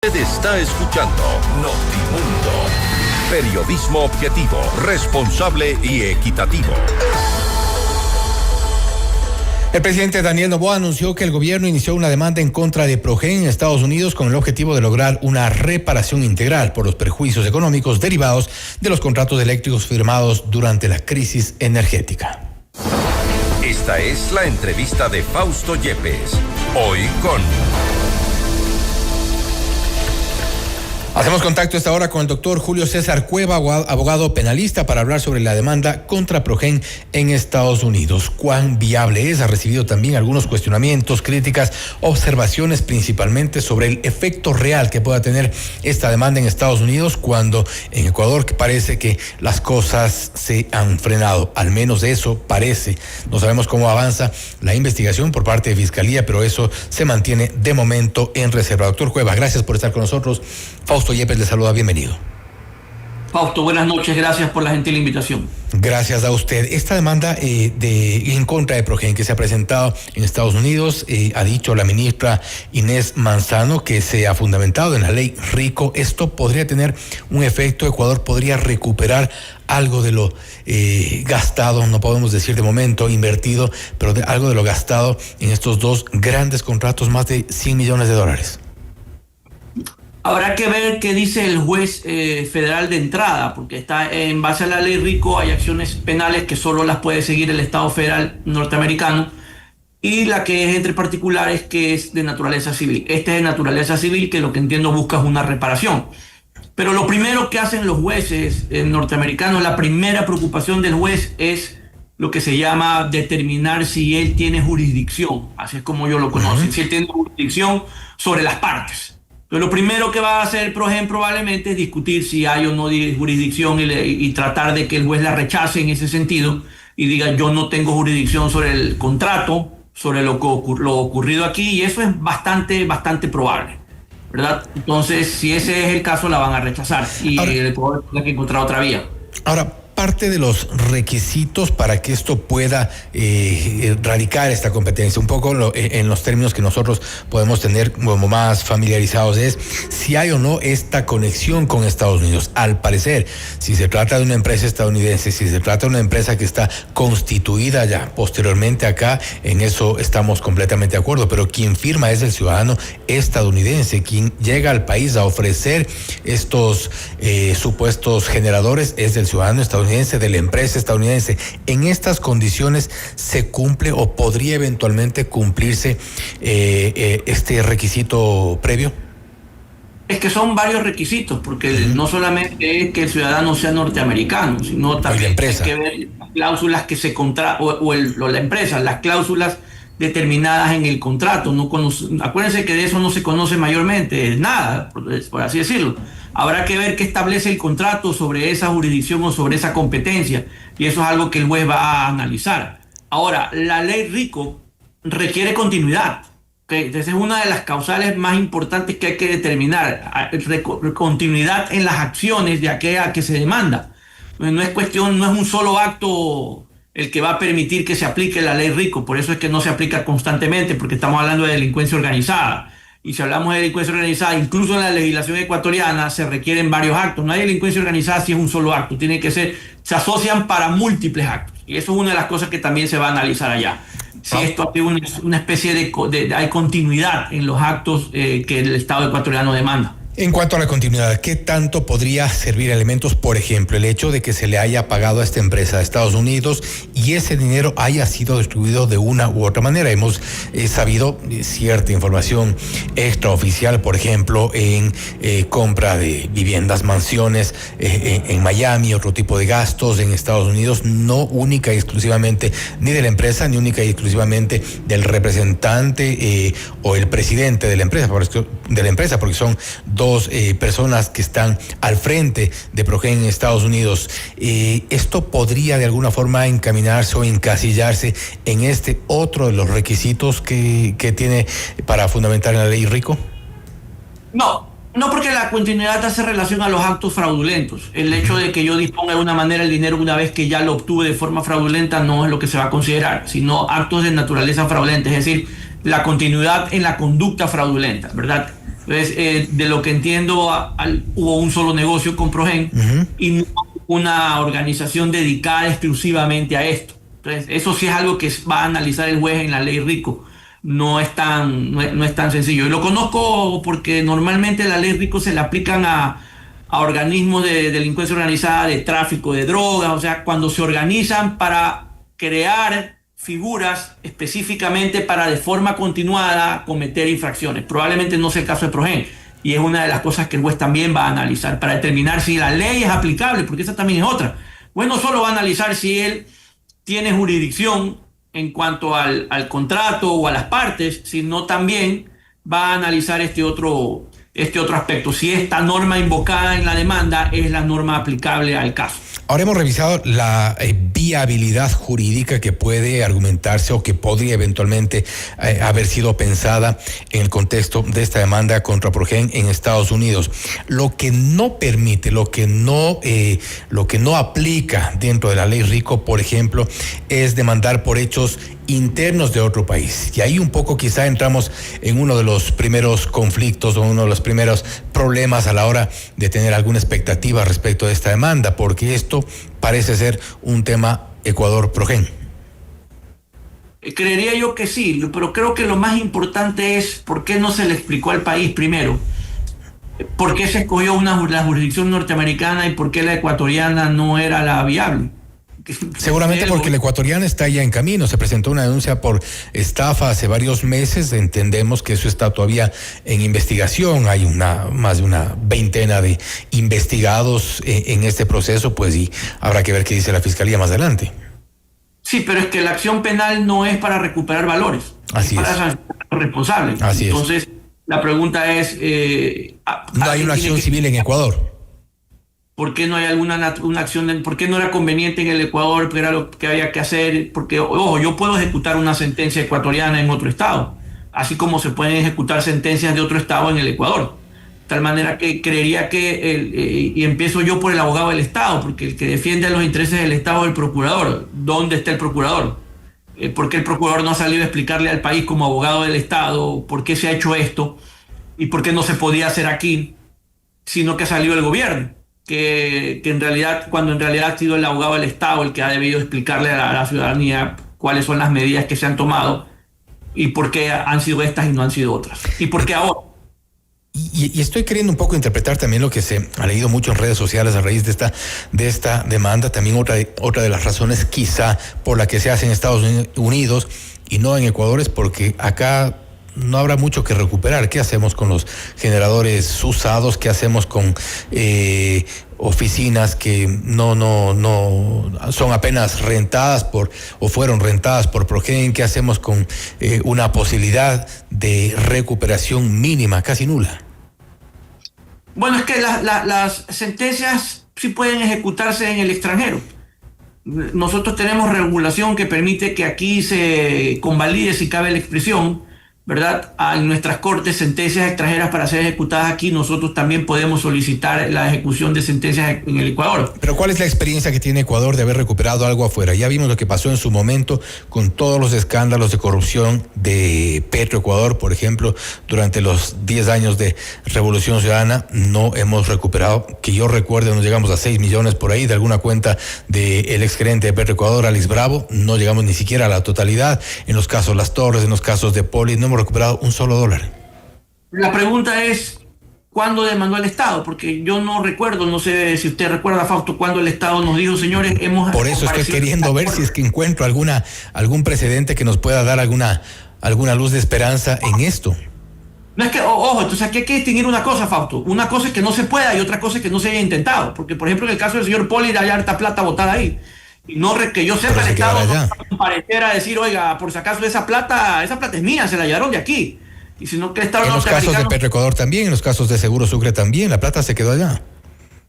Usted está escuchando Notimundo. Periodismo objetivo, responsable y equitativo. El presidente Daniel Noboa anunció que el gobierno inició una demanda en contra de Progen en Estados Unidos con el objetivo de lograr una reparación integral por los perjuicios económicos derivados de los contratos eléctricos firmados durante la crisis energética. Esta es la entrevista de Fausto Yepes, hoy con... Hacemos contacto a esta hora con el doctor Julio César Cueva, abogado penalista, para hablar sobre la demanda contra Progen en Estados Unidos. ¿Cuán viable es? Ha recibido también algunos cuestionamientos, críticas, observaciones principalmente sobre el efecto real que pueda tener esta demanda en Estados Unidos cuando en Ecuador parece que las cosas se han frenado. Al menos eso parece. No sabemos cómo avanza la investigación por parte de Fiscalía, pero eso se mantiene de momento en reserva. Doctor Cueva, gracias por estar con nosotros. Fausto Yepes le saluda, bienvenido. Fausto, buenas noches, gracias por la gentil invitación. Gracias a usted. Esta demanda en contra de Progen que se ha presentado en Estados Unidos, ha dicho la ministra Inés Manzano que se ha fundamentado en la ley RICO. Esto podría tener un efecto. Ecuador podría recuperar algo de lo gastado, no podemos decir de momento invertido, pero algo de lo gastado en estos dos grandes contratos, más de $100 millones. Habrá que ver qué dice el juez federal de entrada, porque está en base a la ley RICO, hay acciones penales que solo las puede seguir el Estado federal norteamericano, y la que es entre particulares, que es de naturaleza civil. Este es de naturaleza civil, que lo que entiendo busca es una reparación. Pero lo primero que hacen los jueces norteamericanos, la primera preocupación del juez es lo que se llama determinar si él tiene jurisdicción, así es como yo lo conozco, si él tiene jurisdicción sobre las partes. Entonces, lo primero que va a hacer Progen probablemente es discutir si hay o no jurisdicción y tratar de que el juez la rechace en ese sentido y diga yo no tengo jurisdicción sobre el contrato, sobre lo ocurrido aquí, y eso es bastante probable, ¿verdad? Entonces, si ese es el caso, la van a rechazar y el Ecuador tiene que encontrar otra vía. Ahora, parte de los requisitos para que esto pueda radicar esta competencia, un poco en los términos que nosotros podemos tener como más familiarizados, es si hay o no esta conexión con Estados Unidos. Al parecer, si se trata de una empresa estadounidense, si se trata de una empresa que está constituida ya posteriormente acá, en eso estamos completamente de acuerdo, pero quien firma es el ciudadano estadounidense, quien llega al país a ofrecer estos supuestos generadores es el ciudadano estadounidense, de la empresa estadounidense. ¿En estas condiciones se cumple o podría eventualmente cumplirse este requisito previo? Es que son varios requisitos, porque no solamente es que el ciudadano sea norteamericano, sino también hay que ver las cláusulas que se la empresa, las cláusulas determinadas en el contrato. Acuérdense que de eso no se conoce mayormente nada, por así decirlo. Habrá que ver qué establece el contrato sobre esa jurisdicción o sobre esa competencia, y eso es algo que el juez va a analizar. Ahora, la ley RICO requiere continuidad, ¿okay? Entonces es una de las causales más importantes que hay que determinar, continuidad en las acciones de aquella que se demanda. No es un solo acto el que va a permitir que se aplique la ley RICO, por eso es que no se aplica constantemente, porque estamos hablando de delincuencia organizada. Y si hablamos de delincuencia organizada, incluso en la legislación ecuatoriana se requieren varios actos. No hay delincuencia organizada si es un solo acto. Se asocian para múltiples actos. Y eso es una de las cosas que también se va a analizar allá. Si esto tiene una especie hay continuidad en los actos que el Estado ecuatoriano demanda. En cuanto a la continuidad, ¿qué tanto podría servir elementos, por ejemplo, el hecho de que se le haya pagado a esta empresa de Estados Unidos y ese dinero haya sido distribuido de una u otra manera? Hemos sabido cierta información extraoficial, por ejemplo, en compra de viviendas, mansiones en Miami, otro tipo de gastos en Estados Unidos, no única y exclusivamente ni de la empresa, ni única y exclusivamente del representante o el presidente de la empresa, porque son dos personas que están al frente de Progen en Estados Unidos. ¿Esto podría de alguna forma encaminarse o encasillarse en este otro de los requisitos que tiene para fundamentar en la ley RICO? No, porque la continuidad hace relación a los actos fraudulentos. El hecho de que yo disponga de una manera el dinero una vez que ya lo obtuve de forma fraudulenta no es lo que se va a considerar, sino actos de naturaleza fraudulenta, es decir, la continuidad en la conducta fraudulenta, ¿verdad? Entonces, de lo que entiendo, hubo un solo negocio con Progen y no una organización dedicada exclusivamente a esto. Entonces, eso sí es algo que va a analizar el juez en la ley RICO. No es tan sencillo. Y lo conozco porque normalmente la ley RICO se le aplican a organismos de delincuencia organizada, de tráfico de drogas, o sea, cuando se organizan para crear figuras específicamente para de forma continuada cometer infracciones. Probablemente no sea el caso de Progen, y es una de las cosas que el juez también va a analizar para determinar si la ley es aplicable, porque esa también es otra. Bueno, no solo va a analizar si él tiene jurisdicción en cuanto al contrato o a las partes, sino también va a analizar este otro aspecto, si esta norma invocada en la demanda es la norma aplicable al caso. Ahora hemos revisado la viabilidad jurídica que puede argumentarse o que podría eventualmente haber sido pensada en el contexto de esta demanda contra Progen en Estados Unidos. Lo que no permite, lo que no aplica dentro de la ley RICO, por ejemplo, es demandar por hechos internos de otro país. Y ahí un poco quizá entramos en uno de los primeros conflictos o uno de los primeros problemas a la hora de tener alguna expectativa respecto de esta demanda, porque esto parece ser un tema Ecuador-Progen. Creería yo que sí, pero creo que lo más importante es por qué no se le explicó al país primero, por qué se escogió la jurisdicción norteamericana y por qué la ecuatoriana no era la viable. Seguramente porque la ecuatoriana está ya en camino. Se presentó una denuncia por estafa hace varios meses. Entendemos que eso está todavía en investigación. Hay más de una veintena de investigados en este proceso, pues, y habrá que ver qué dice la fiscalía más adelante. Sí, pero es que la acción penal no es para recuperar valores. Así es. Para sancionar a los responsables. Así Entonces, la pregunta es... no hay una acción civil en Ecuador. ¿Por qué no hay una acción? ¿Por qué no era conveniente en el Ecuador? Porque era lo que había que hacer. Porque, ojo, yo puedo ejecutar una sentencia ecuatoriana en otro estado, así como se pueden ejecutar sentencias de otro estado en el Ecuador. De tal manera que creería que, y empiezo yo por el abogado del Estado, porque el que defiende los intereses del Estado es el procurador. ¿Dónde está el procurador? ¿Por qué el procurador no ha salido a explicarle al país como abogado del Estado por qué se ha hecho esto y por qué no se podía hacer aquí, sino que ha salido el gobierno? Que en realidad, cuando en realidad ha sido el abogado del Estado el que ha debido explicarle a la ciudadanía cuáles son las medidas que se han tomado y por qué han sido estas y no han sido otras. Y por qué ahora. Y estoy queriendo un poco interpretar también lo que se ha leído mucho en redes sociales a raíz de esta demanda. También otra de las razones quizá por la que se hace en Estados Unidos y no en Ecuador es porque acá no habrá mucho que recuperar. ¿Qué hacemos con los generadores usados? ¿Qué hacemos con oficinas que no son apenas rentadas o fueron rentadas por Progen? ¿Qué hacemos con una posibilidad de recuperación mínima, casi nula? Bueno, es que las sentencias sí pueden ejecutarse en el extranjero. Nosotros tenemos regulación que permite que aquí se convalide, si cabe la expresión, ¿verdad? En nuestras cortes, sentencias extranjeras para ser ejecutadas aquí, nosotros también podemos solicitar la ejecución de sentencias en el Ecuador. Pero ¿cuál es la experiencia que tiene Ecuador de haber recuperado algo afuera? Ya vimos lo que pasó en su momento con todos los escándalos de corrupción de Petroecuador, por ejemplo, durante los 10 años de Revolución Ciudadana. No hemos recuperado, que yo recuerde, nos llegamos a 6 millones por ahí de alguna cuenta del exgerente de Petroecuador, Alex Bravo. No llegamos ni siquiera a la totalidad. En los casos Las Torres, en los casos de Poli, no hemos recuperado un solo dólar. La pregunta es, ¿cuándo demandó el Estado? Porque yo no recuerdo, no sé si usted recuerda, Fausto, cuando el Estado nos dijo, señores, hemos... Por eso estoy queriendo ver si es que encuentro algún precedente que nos pueda dar alguna luz de esperanza en esto. No es que, ojo, entonces aquí hay que distinguir una cosa, Fausto. Una cosa es que no se pueda y otra cosa es que no se haya intentado. Porque, por ejemplo, en el caso del señor Poli, hay harta plata botada ahí. Y no que yo sepa, el Estado no pareciera decir, oiga, por si acaso esa plata es mía, se la llevaron de aquí. Y sino que el Estado en los casos de Petroecuador también, en los casos de Seguro Sucre también, la plata se quedó allá.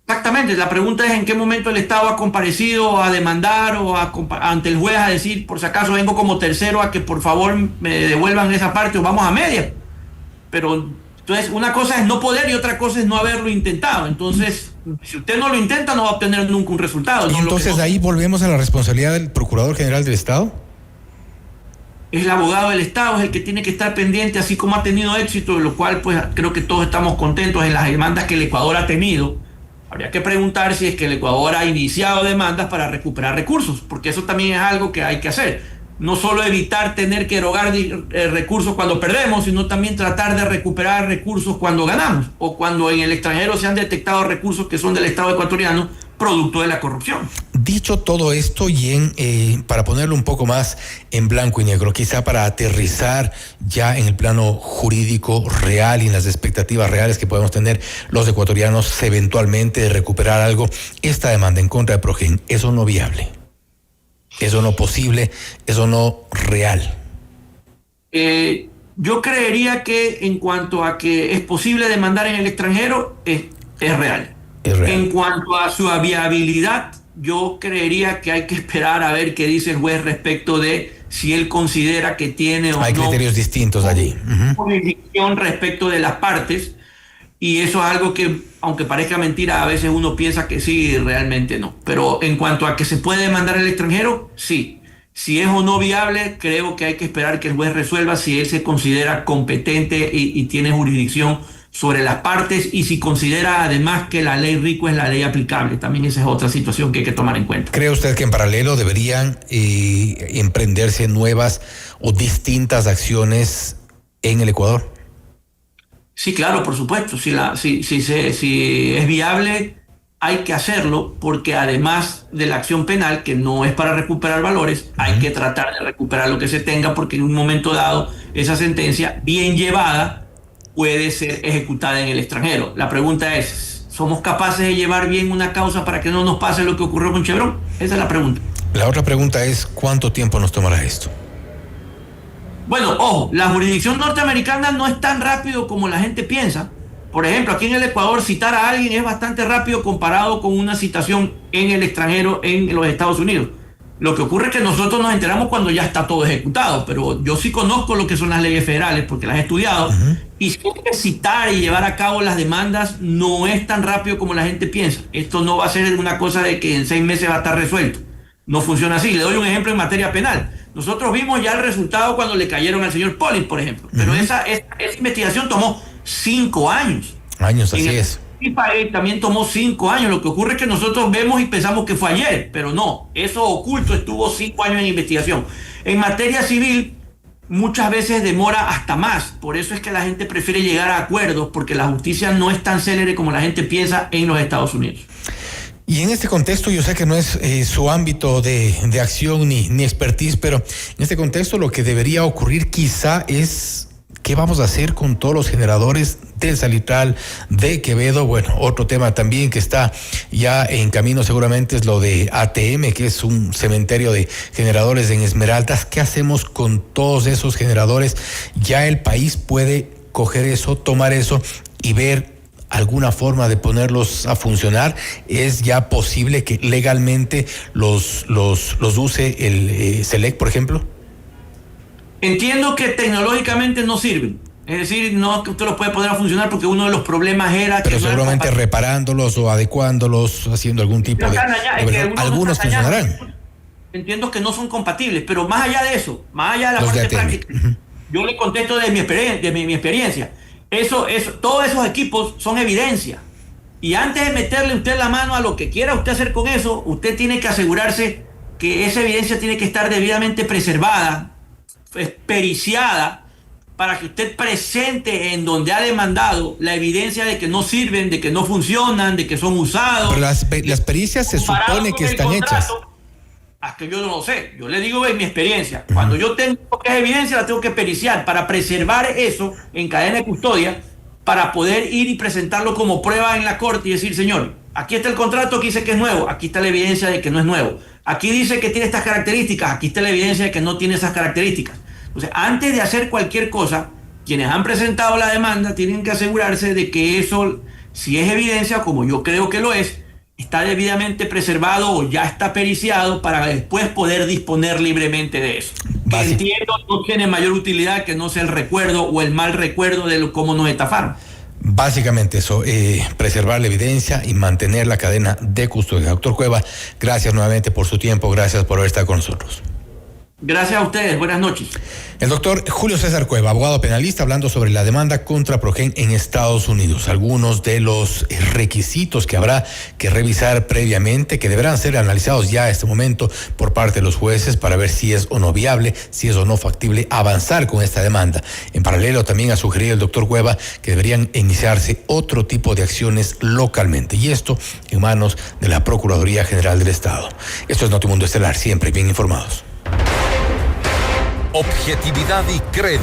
Exactamente, la pregunta es en qué momento el Estado ha comparecido a demandar o ante el juez a decir, por si acaso vengo como tercero a que por favor me devuelvan esa parte o vamos a media. Pero entonces una cosa es no poder y otra cosa es no haberlo intentado. Entonces, si usted no lo intenta, no va a obtener nunca un resultado. ¿Y entonces ahí volvemos a la responsabilidad del Procurador General del Estado? es el abogado del Estado, es el que tiene que estar pendiente, así como ha tenido éxito, de lo cual pues creo que todos estamos contentos en las demandas que el Ecuador ha tenido. Habría que preguntar si es que el Ecuador ha iniciado demandas para recuperar recursos, porque eso también es algo que hay que hacer. No solo evitar tener que erogar recursos cuando perdemos, sino también tratar de recuperar recursos cuando ganamos, o cuando en el extranjero se han detectado recursos que son del Estado ecuatoriano, producto de la corrupción. Dicho todo esto y para ponerlo un poco más en blanco y negro, quizá para aterrizar ya en el plano jurídico real y en las expectativas reales que podemos tener los ecuatorianos eventualmente de recuperar algo, esta demanda en contra de Progen, ¿eso no viable? ¿Eso no posible? ¿Eso no real? Yo creería que en cuanto a que es posible demandar en el extranjero, es real. En cuanto a su viabilidad, yo creería que hay que esperar a ver qué dice el juez respecto de si él considera que tiene o no. Hay criterios distintos allí. Jurisdicción respecto de las partes, y eso es algo que, aunque parezca mentira, a veces uno piensa que sí y realmente no. Pero en cuanto a que se puede demandar al extranjero, sí. Si es o no viable, creo que hay que esperar que el juez resuelva si él se considera competente y tiene jurisdicción sobre las partes, y si considera además que la ley RICO es la ley aplicable. También esa es otra situación que hay que tomar en cuenta. ¿Cree usted que en paralelo deberían emprenderse nuevas o distintas acciones en el Ecuador? Sí, claro, por supuesto. Si es viable, hay que hacerlo, porque además de la acción penal, que no es para recuperar valores, hay que tratar de recuperar lo que se tenga, porque en un momento dado esa sentencia, bien llevada, puede ser ejecutada en el extranjero. La pregunta es, ¿somos capaces de llevar bien una causa para que no nos pase lo que ocurrió con Chevron? Esa es la pregunta. La otra pregunta es, ¿cuánto tiempo nos tomará esto? Bueno, ojo, la jurisdicción norteamericana no es tan rápido como la gente piensa. Por ejemplo, aquí en el Ecuador citar a alguien es bastante rápido comparado con una citación en el extranjero, en los Estados Unidos. Lo que ocurre es que nosotros nos enteramos cuando ya está todo ejecutado, pero yo sí conozco lo que son las leyes federales porque las he estudiado, y si hay que citar y llevar a cabo las demandas no es tan rápido como la gente piensa. Esto no va a ser una cosa de que en 6 meses va a estar resuelto. No funciona así. Le doy un ejemplo en materia penal. Nosotros vimos ya el resultado cuando le cayeron al señor Pollins, por ejemplo, pero esa investigación tomó 5 años. Así es. Y también tomó 5 años. Lo que ocurre es que nosotros vemos y pensamos que fue ayer, pero no, eso oculto estuvo 5 años en investigación. En materia civil muchas veces demora hasta más, por eso es que la gente prefiere llegar a acuerdos, porque la justicia no es tan célere como la gente piensa en los Estados Unidos. Y en este contexto, yo sé que no es su ámbito de acción ni expertise, pero en este contexto lo que debería ocurrir quizá es ¿qué vamos a hacer con todos los generadores del Salitral, de Quevedo? Bueno, otro tema también que está ya en camino seguramente es lo de ATM, que es un cementerio de generadores en Esmeraldas. ¿Qué hacemos con todos esos generadores? Ya el país puede coger eso, tomar eso y ver alguna forma de ponerlos a funcionar. ¿Es ya posible que legalmente los use el SELEC, por ejemplo? Entiendo que tecnológicamente no sirven. Es decir, no que usted los puede poner a funcionar porque uno de los problemas era pero que seguramente no reparándolos o adecuándolos, haciendo algún tipo de... algunos funcionarán. Entiendo que no son compatibles, pero más allá de eso, más allá de la parte práctica, yo le contesto de mi experiencia. Todos esos equipos son evidencia. Y antes de meterle usted la mano a lo que quiera usted hacer con eso, usted tiene que asegurarse que esa evidencia tiene que estar debidamente preservada, periciada, para que usted presente en donde ha demandado la evidencia de que no sirven, de que no funcionan, de que son usados. Pero las pericias se supone que están hechas. Hasta que yo no lo sé. Yo le digo en mi experiencia, cuando yo tengo que evidencia la tengo que periciar para preservar eso en cadena de custodia, para poder ir y presentarlo como prueba en la corte y decir, señor, aquí está el contrato que dice que es nuevo, aquí está la evidencia de que no es nuevo. Aquí dice que tiene estas características, aquí está la evidencia de que no tiene esas características. Entonces, antes de hacer cualquier cosa, quienes han presentado la demanda tienen que asegurarse de que eso, si es evidencia, como yo creo que lo es, está debidamente preservado o ya está periciado para después poder disponer libremente de eso. Que entiendo no tiene mayor utilidad que no sea el recuerdo o el mal recuerdo de cómo nos estafaron. Básicamente eso, preservar la evidencia y mantener la cadena de custodia. Doctor Cueva, gracias nuevamente por su tiempo, gracias por haber estado con nosotros. Gracias a ustedes, buenas noches. El doctor Julio César Cueva, abogado penalista, hablando sobre la demanda contra Progen en Estados Unidos. Algunos de los requisitos que habrá que revisar previamente, que deberán ser analizados ya a este momento por parte de los jueces para ver si es o no viable, si es o no factible avanzar con esta demanda. En paralelo, también ha sugerido el doctor Cueva que deberían iniciarse otro tipo de acciones localmente, y esto en manos de la Procuraduría General del Estado. Esto es Notimundo Estelar, siempre bien informados. Objetividad y credibilidad.